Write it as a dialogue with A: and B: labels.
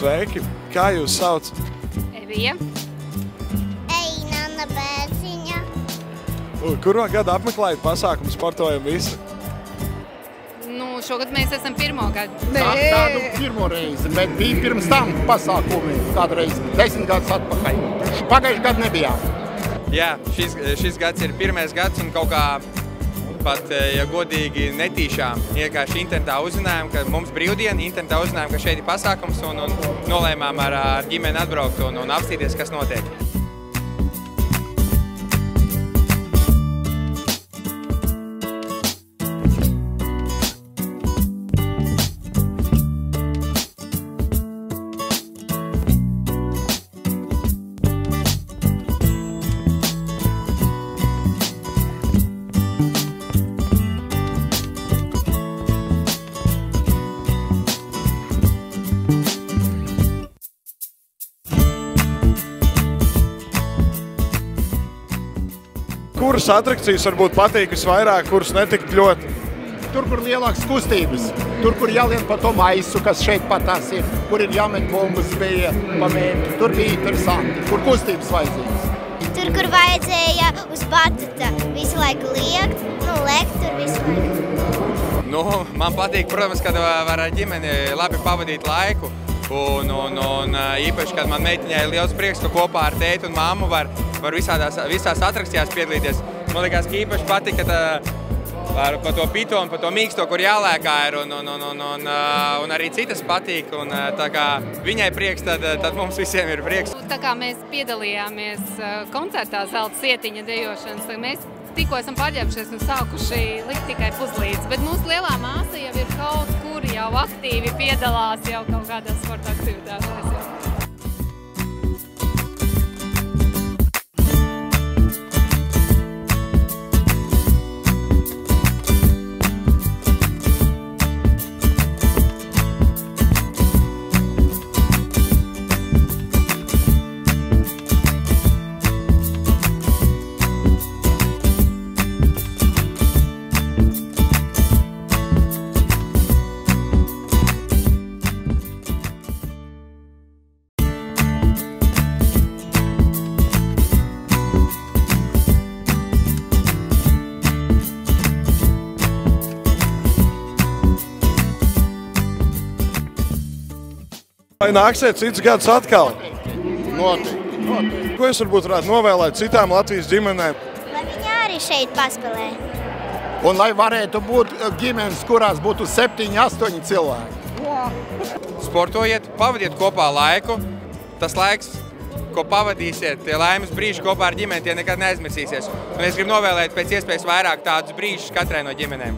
A: Sveiki! Kā jūs sauc?
B: Evija.
C: Eina Bērziņa.
A: Kuro gadu apmeklējat pasākumu Sportojam visi?
B: Šogad mēs esam pirmo gadu.
D: Tādu pirmo reizi, bet bija pirms tam pasākumi kādreiz 10 gadus atpakaļ. Pagājuši gadu nebijām.
E: Jā, šis gads ir pirmais gads un kaut kā pat, ja godīgi netīšām, vienkārši internetā uzzinājām, ka mums brīvdiena, internetā uzzinājām, ka šeit ir pasākums un nolēmām ar ģimeni atbraukt un apstīties, kas notiek.
A: Kuras atrakcijas varbūt patīk visvairāk, kuras netikt ļoti?
D: Tur, kur lielākas kustības, tur, kur jālien pa to maisu, kas šeit patās ir, kur ir jāmet bumbas bija pa mērķi, tur bija interesanti, kur kustības vajadzīgas.
C: Tur, kur vajadzēja uz batata visu laiku liekt, lekt tur visu laiku.
E: Man patīk, protams, kad var ar ģimeni labi pavadīt laiku. Un īpaši, kad man meitiņai ir liels prieks, ka kopā ar tēti un mammu var visās atrakcijās piedalīties. Man liekas, ka īpaši patīk, ka pa to pito un pa to mīksto, kur jālēkā ir, un arī citas patīk. Un tā kā viņai prieks, tad mums visiem ir prieks.
B: Tā kā mēs piedalījāmies koncertā Zelta sietiņa dejošanas, mēs tikko esam paģērušies un sākuši likt tikai puzlītes, bet mūsu lielā māsa jau ir kaut kur jau aktīvi piedalās jau kaut kādās sporta aktivitātēs.
A: Vai nāksiet cits gads atkal?
D: Noteikti.
A: Ko jūs varbūt novēlēt citām Latvijas ģimenēm?
C: Lai viņi arī šeit paspēlē.
D: Un lai varētu būt ģimenes, kurās būtu 7, 8 cilvēki.
E: Sportojiet, pavadiet kopā laiku. Tas laiks, ko pavadīsiet, tie laimes brīži kopā ar ģimeni, tie nekad neaizmirsīsies. Un es gribu novēlēt pēc iespējas vairāk tādus brīžus katrai no ģimenēm.